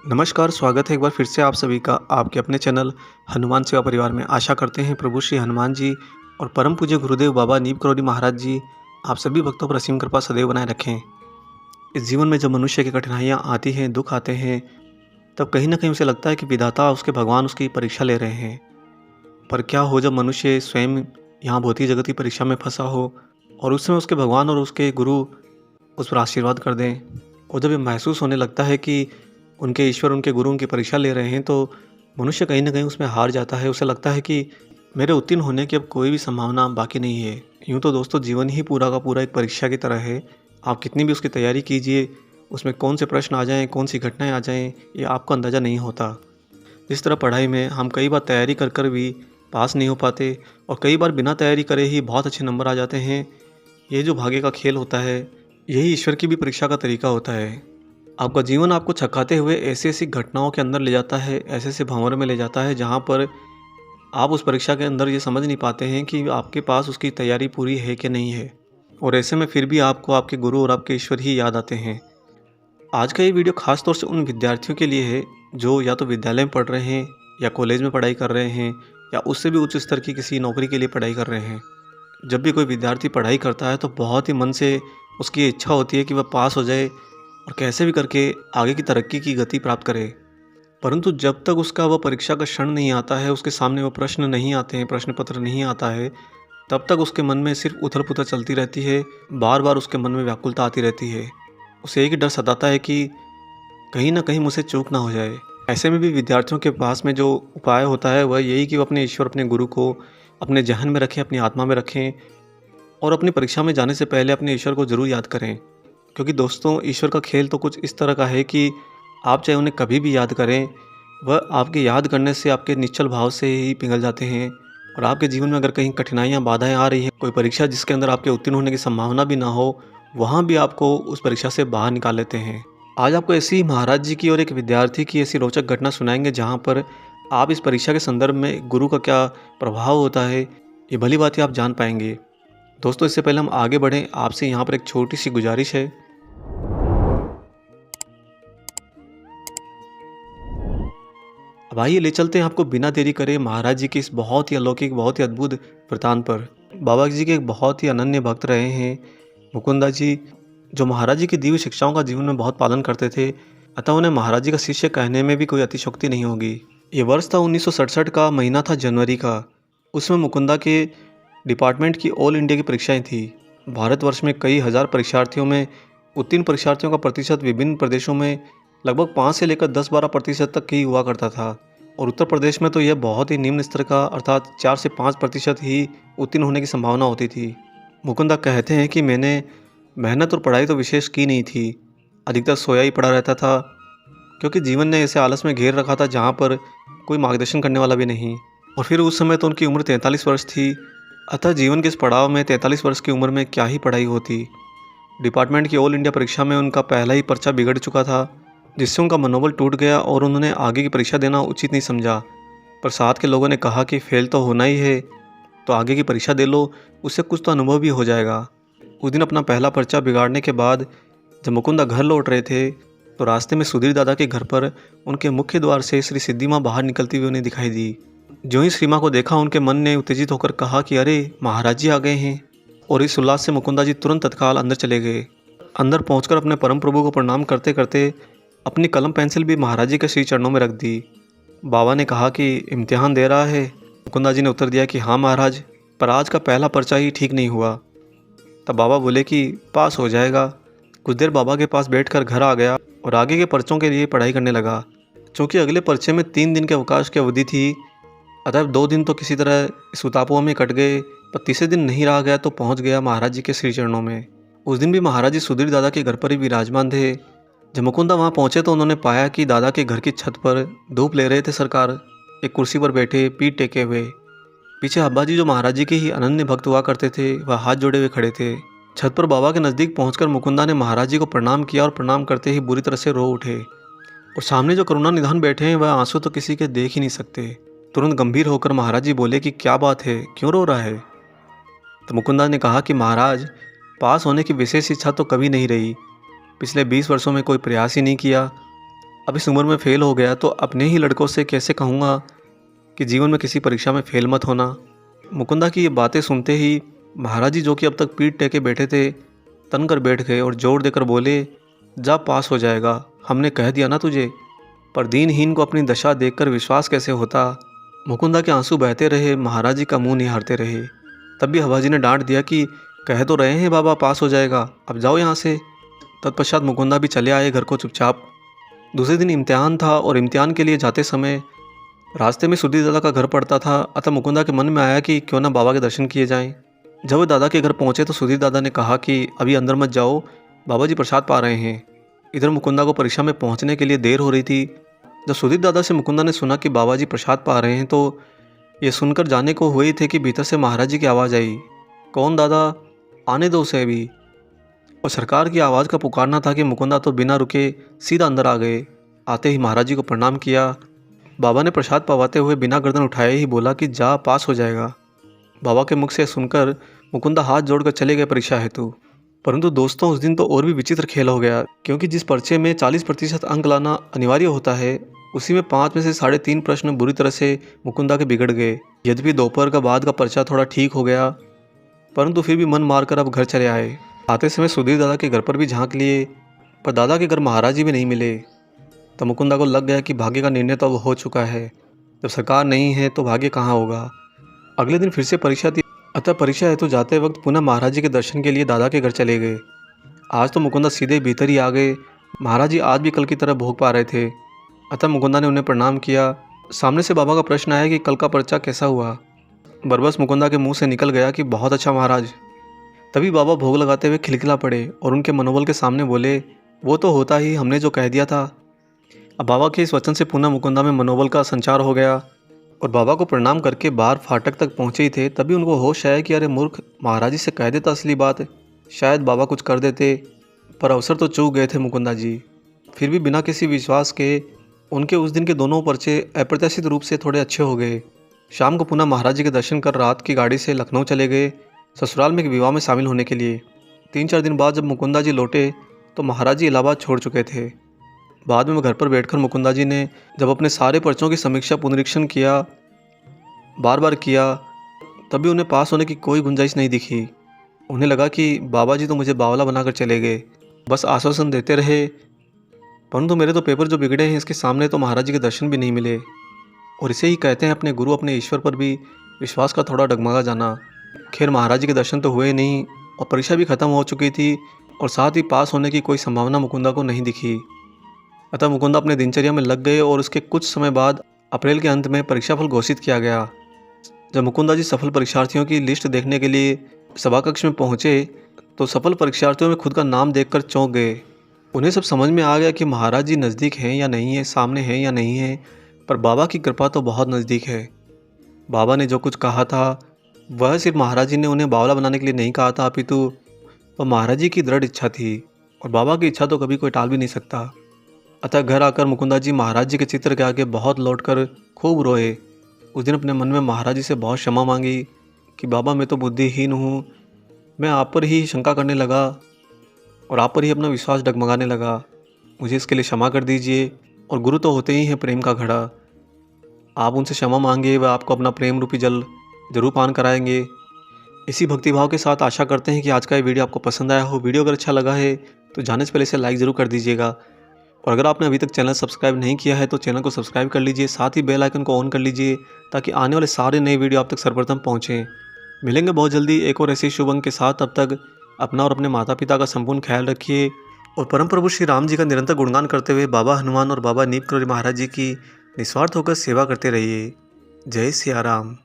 नमस्कार, स्वागत है एक बार फिर से आप सभी का आपके अपने चैनल हनुमान सेवा परिवार में। आशा करते हैं प्रभु श्री हनुमान जी और परम पूज्य गुरुदेव बाबा नीम करोली महाराज जी आप सभी भक्तों पर असीम कृपा सदैव बनाए रखें। इस जीवन में जब मनुष्य की कठिनाइयाँ आती हैं, दुख आते हैं, तब कहीं न कहीं उसे लगता है कि विधाता उसके भगवान उसकी परीक्षा ले रहे हैं। पर क्या हो जब मनुष्य स्वयं यहाँ भौतिक जगत की परीक्षा में फँसा हो और उस समय उसके भगवान और उसके गुरु उस पर आशीर्वाद कर दें। और जब ये महसूस होने लगता है कि उनके ईश्वर, उनके गुरु उनकी परीक्षा ले रहे हैं, तो मनुष्य कहीं न कहीं उसमें हार जाता है। उसे लगता है कि मेरे उत्तीर्ण होने की अब कोई भी संभावना बाकी नहीं है। यूँ तो दोस्तों जीवन ही पूरा का पूरा एक परीक्षा की तरह है। आप कितनी भी उसकी तैयारी कीजिए, उसमें कौन से प्रश्न आ जाएँ, कौन सी घटनाएँ आ जाएँ, ये आपको अंदाज़ा नहीं होता। जिस तरह पढ़ाई में हम कई बार तैयारी कर कर भी पास नहीं हो पाते और कई बार बिना तैयारी करे ही बहुत अच्छे नंबर आ जाते हैं। ये जो भाग्य का खेल होता है, यही ईश्वर की भी परीक्षा का तरीका होता है। आपका जीवन आपको छकाते हुए ऐसी-ऐसी घटनाओं के अंदर ले जाता है, ऐसे-ऐसे भंवर में ले जाता है जहाँ पर आप उस परीक्षा के अंदर ये समझ नहीं पाते हैं कि आपके पास उसकी तैयारी पूरी है कि नहीं है। और ऐसे में फिर भी आपको आपके गुरु और आपके ईश्वर ही याद आते हैं। आज का ये वीडियो खास तौर से उन विद्यार्थियों के लिए है जो या तो विद्यालय में पढ़ रहे हैं या कॉलेज में पढ़ाई कर रहे हैं या उससे भी उच्च स्तर की किसी नौकरी के लिए पढ़ाई कर रहे हैं। जब भी कोई विद्यार्थी पढ़ाई करता है तो बहुत ही मन से उसकी इच्छा होती है कि वह पास हो जाए और कैसे भी करके आगे की तरक्की की गति प्राप्त करे। परंतु जब तक उसका वह परीक्षा का क्षण नहीं आता है, उसके सामने वो प्रश्न नहीं आते हैं, प्रश्न पत्र नहीं आता है, तब तक उसके मन में सिर्फ उथल-पुथल चलती रहती है। बार-बार उसके मन में व्याकुलता आती रहती है। उसे एक ही डर सताता है कि कहीं न कहीं मुझसे चूक ना हो जाए। ऐसे में भी विद्यार्थियों के पास में जो उपाय होता है वह यही कि वो अपने ईश्वर, अपने गुरु को अपने ज़हन में रखें, अपनी आत्मा में रखें और अपनी परीक्षा में जाने से पहले अपने ईश्वर को ज़रूर याद करें। क्योंकि दोस्तों ईश्वर का खेल तो कुछ इस तरह का है कि आप चाहे उन्हें कभी भी याद करें, वह आपके याद करने से आपके निश्चल भाव से ही पिघल जाते हैं। और आपके जीवन में अगर कहीं कठिनाइयाँ, बाधाएँ आ रही हैं, कोई परीक्षा जिसके अंदर आपके उत्तीर्ण होने की संभावना भी ना हो, वहाँ भी आपको उस परीक्षा से बाहर निकाल लेते हैं। आज आपको ऐसी ही महाराज जी की और एक विद्यार्थी की ऐसी रोचक घटना सुनाएंगे जहाँ पर आप इस परीक्षा के संदर्भ में गुरु का क्या प्रभाव होता है, ये भली बात ही आप जान पाएंगे। दोस्तों इससे पहले हम आगे बढ़ें, आपसे यहाँ पर एक छोटी सी गुजारिश है। अब आइए ले चलते हैं आपको बिना देरी करे महाराज जी के इस बहुत ही अलौकिक, बहुत ही अद्भुत वृतांत पर। बाबा जी के एक बहुत ही अनन्य भक्त रहे हैं मुकुंदा जी, जो महाराज जी की दी हुई शिक्षाओं का जीवन में बहुत पालन करते थे। अतः उन्हें महाराज जी का शिष्य कहने में भी कोई अतिशयोक्ति नहीं होगी। ये वर्ष था 1967 का, महीना था जनवरी का। उसमें मुकुंदा के डिपार्टमेंट की ऑल इंडिया की परीक्षाएं थी। भारतवर्ष में कई हज़ार परीक्षार्थियों में उत्तीर्ण परीक्षार्थियों का प्रतिशत विभिन्न प्रदेशों में लगभग 5 से लेकर 10-12% तक ही हुआ करता था। और उत्तर प्रदेश में तो यह बहुत ही निम्न स्तर का अर्थात 4 से 5% ही उत्तीर्ण होने की संभावना होती थी। मुकुंदा कहते हैं कि मैंने मेहनत और पढ़ाई तो विशेष की नहीं थी, अधिकतर सोया ही पड़ा रहता था, क्योंकि जीवन ने ऐसे आलस में घेर रखा था जहाँ पर कोई मार्गदर्शन करने वाला भी नहीं। और फिर उस समय तो उनकी उम्र 43 वर्ष थी। अतः जीवन के इस पड़ाव में 43 वर्ष की उम्र में क्या ही पढ़ाई होती। डिपार्टमेंट की ऑल इंडिया परीक्षा में उनका पहला ही पर्चा बिगड़ चुका था, जिससे उनका मनोबल टूट गया और उन्होंने आगे की परीक्षा देना उचित नहीं समझा। पर साथ के लोगों ने कहा कि फेल तो होना ही है, तो आगे की परीक्षा दे लो, उससे कुछ तो अनुभव भी हो जाएगा। उस दिन अपना पहला पर्चा बिगाड़ने के बाद जब मुकुंदा घर लौट रहे थे, तो रास्ते में सुधीर दादा के घर पर उनके मुख्य द्वार से श्री सिद्धि माँ बाहर निकलती हुई उन्हें दिखाई दी। जो ही श्री माँ को देखा, उनके मन ने उत्तेजित होकर कहा कि अरे महाराज जी आ गए हैं। और इस उल्लास से मुकुंदा जी तुरंत तत्काल अंदर चले गए। अंदर पहुंचकर अपने परम प्रभु को प्रणाम करते करते अपनी कलम पेंसिल भी महाराज जी के श्री चरणों में रख दी। बाबा ने कहा कि इम्तिहान दे रहा है। मुकुंदा जी ने उत्तर दिया कि हाँ महाराज, पर आज का पहला पर्चा ही ठीक नहीं हुआ। तब बाबा बोले कि पास हो जाएगा। कुछ देर बाबा के पास बैठकर घर आ गया और आगे के पर्चों के लिए पढ़ाई करने लगा। चूँकि अगले पर्चे में 3 दिन के अवकाश की अवधि थी, अतः 2 दिन तो किसी तरह इस उतापुओं में कट गए, पर तीसरे दिन नहीं रहा गया तो पहुंच गया महाराज जी के श्री चरणों में। उस दिन भी महाराज जी सुधीर दादा के घर पर ही विराजमान थे। जब मुकुंदा वहां पहुंचे तो उन्होंने पाया कि दादा के घर की छत पर धूप ले रहे थे सरकार, एक कुर्सी पर बैठे पीठ टेके हुए। पीछे अब्बा जी जो महाराज जी के ही अनन्य भक्त हुआ करते थे, वह हाथ जोड़े हुए खड़े थे। छत पर बाबा के नज़दीक पहुंचकर मुकुंदा ने महाराज जी को प्रणाम किया और प्रणाम करते ही बुरी तरह से रो उठे। और सामने जो करुणा निधान बैठे हैं वह आंसू तो किसी के देख ही नहीं सकते। तुरंत गंभीर होकर महाराज जी बोले कि क्या बात है, क्यों रो रहा है। तो मुकुंदा ने कहा कि महाराज, पास होने की विशेष इच्छा तो कभी नहीं रही, पिछले 20 वर्षों में कोई प्रयास ही नहीं किया, अब इस उम्र में फ़ेल हो गया तो अपने ही लड़कों से कैसे कहूँगा कि जीवन में किसी परीक्षा में फ़ेल मत होना। मुकुंदा की ये बातें सुनते ही महाराज जी, जो कि अब तक पीठ टेके बैठे थे, तन कर बैठ गए और जोर देकर बोले, जा पास हो जाएगा, हमने कह दिया ना तुझे। पर दीनहीन को अपनी दशा देखकर विश्वास कैसे होता। मुकुंदा के आंसू बहते रहे, महाराज जी का मुंह निहारते रहे। तब भी हवाजी ने डांट दिया कि कह तो रहे हैं बाबा पास हो जाएगा, अब जाओ यहाँ से। तत्पश्चात मुकुंदा भी चले आए घर को चुपचाप। दूसरे दिन इम्तिहान था और इम्तिहान के लिए जाते समय रास्ते में सुधीर दादा का घर पड़ता था। अतः मुकुंदा के मन में आया कि क्यों ना बाबा के दर्शन किए जाएं। जब वे दादा के घर पहुंचे तो सुधीर दादा ने कहा कि अभी अंदर मत जाओ, बाबा जी प्रसाद पा रहे हैं। इधर मुकुंदा को परीक्षा में पहुंचने के लिए देर हो रही थी। जब सुधीर दादा से मुकुंदा ने सुना कि बाबा जी प्रसाद पा रहे हैं तो ये सुनकर जाने को हुए ही थे कि भीतर से महाराज जी की आवाज़ आई, कौन दादा, आने दो उसे अभी। और सरकार की आवाज़ का पुकारना था कि मुकुंदा तो बिना रुके सीधा अंदर आ गए। आते ही महाराज जी को प्रणाम किया। बाबा ने प्रसाद पवाते हुए बिना गर्दन उठाए ही बोला कि जा पास हो जाएगा। बाबा के मुख से सुनकर मुकुंदा हाथ जोड़कर चले गए परीक्षा हेतु। परंतु दोस्तों, उस दिन तो और भी विचित्र खेल हो गया, क्योंकि जिस पर्चे में 40% अंक लाना अनिवार्य होता है, उसी में 5 में से 3.5 प्रश्न बुरी तरह से मुकुंदा के बिगड़ गए। यद्यपि दोपहर का बाद का पर्चा थोड़ा ठीक हो गया, परंतु फिर भी मन मारकर अब घर चले आए। आते समय सुधीर दादा के घर पर भी झांक लिए, पर दादा के घर महाराज जी भी नहीं मिले। तब मुकुंदा को लग गया कि भाग्य का निर्णय तो अब हो चुका है। जब सरकार नहीं है तो भाग्य कहाँ होगा। अगले दिन फिर से परीक्षा थी, अतः परीक्षा हेतु जाते वक्त पुनः महाराज जी के दर्शन के लिए दादा के घर चले गए। आज तो मुकुंदा सीधे भीतर ही आ गए। महाराज जी आज भी कल की तरह भोग पा रहे थे। अतः मुकुंदा ने उन्हें प्रणाम किया। सामने से बाबा का प्रश्न आया कि कल का पर्चा कैसा हुआ। बरबस मुकुंदा के मुंह से निकल गया कि बहुत अच्छा महाराज। तभी बाबा भोग लगाते हुए खिलखिला पड़े और उनके मनोबल के सामने बोले, वो तो होता ही, हमने जो कह दिया था। अब बाबा के इस वचन से पुनः मुकुंदा में मनोबल का संचार हो गया और बाबा को प्रणाम करके बाहर फाटक तक पहुंचे ही थे, तभी उनको होश आया कि अरे मूर्ख, महाराज जी से कह देता असली बात, शायद बाबा कुछ कर देते। पर अवसर तो चूक गए थे मुकुंदा जी। फिर भी बिना किसी विश्वास के उनके उस दिन के दोनों पर्चे अप्रत्याशित रूप से थोड़े अच्छे हो गए। शाम को पुनः महाराज जी के दर्शन कर रात की गाड़ी से लखनऊ चले गए, ससुराल में एक विवाह में शामिल होने के लिए। 3-4 दिन बाद जब मुकुंदा जी लौटे तो महाराज जी इलाहाबाद छोड़ चुके थे। बाद में घर पर बैठकर मुकुंदा जी ने जब अपने सारे पर्चों की समीक्षा पुनरीक्षण किया, बार बार किया, तभी उन्हें पास होने की कोई गुंजाइश नहीं दिखी। उन्हें लगा कि बाबा जी तो मुझे बावला बनाकर चले गए, बस आश्वासन देते रहे, परंतु मेरे तो पेपर जो बिगड़े हैं इसके सामने तो महाराज जी के दर्शन भी नहीं मिले। और इसे ही कहते हैं अपने गुरु, अपने ईश्वर पर भी विश्वास का थोड़ा डगमगा जाना। खैर, महाराज जी के दर्शन तो हुए नहीं और परीक्षा भी खत्म हो चुकी थी और साथ ही पास होने की कोई संभावना मुकुंदा को नहीं दिखी। अतः मुकुंदा अपने दिनचर्या में लग गए और उसके कुछ समय बाद अप्रैल के अंत में परीक्षाफल घोषित किया गया। जब मुकुंदा जी सफल परीक्षार्थियों की लिस्ट देखने के लिए सभा कक्ष में पहुंचे तो सफल परीक्षार्थियों में खुद का नाम देखकर चौंक गए। उन्हें सब समझ में आ गया कि महाराज जी नज़दीक हैं या नहीं है, सामने हैं या नहीं है, पर बाबा की कृपा तो बहुत नज़दीक है। बाबा ने जो कुछ कहा था वह सिर्फ महाराज जी ने उन्हें बावला बनाने के लिए नहीं कहा था, अपितु वह महाराज जी की दृढ़ इच्छा थी और बाबा की इच्छा तो कभी कोई टाल भी नहीं सकता। अतः घर आकर मुकुंदा जी महाराज जी के चित्र के आगे बहुत लौटकर खूब रोए। उस दिन अपने मन में महाराज जी से बहुत क्षमा मांगी कि बाबा, मैं तो बुद्धिहीन हूँ, मैं आप पर ही शंका करने लगा और आप पर ही अपना विश्वास डगमगाने लगा, मुझे इसके लिए क्षमा कर दीजिए। और गुरु तो होते ही हैं प्रेम का घड़ा, आप उनसे क्षमा मांगे, वह आपको अपना प्रेम रूपी जल जरूर पान कराएंगे। इसी भक्तिभाव के साथ आशा करते हैं कि आज का ये वीडियो आपको पसंद आया हो। वीडियो अगर अच्छा लगा है तो जाने से पहले इसे लाइक ज़रूर कर दीजिएगा और अगर आपने अभी तक चैनल सब्सक्राइब नहीं किया है तो चैनल को सब्सक्राइब कर लीजिए, साथ ही बेल आइकन को ऑन कर लीजिए ताकि आने वाले सारे नए वीडियो आप तक सर्वप्रथम पहुँचें। मिलेंगे बहुत जल्दी एक और ऐसे शुभ अंक के साथ। तब तक अपना और अपने माता पिता का संपूर्ण ख्याल रखिए और परम प्रभु श्री राम जी का निरंतर गुणगान करते हुए बाबा हनुमान और बाबा नीम करोली महाराज जी की निस्वार्थ होकर सेवा करते रहिए। जय सिया राम।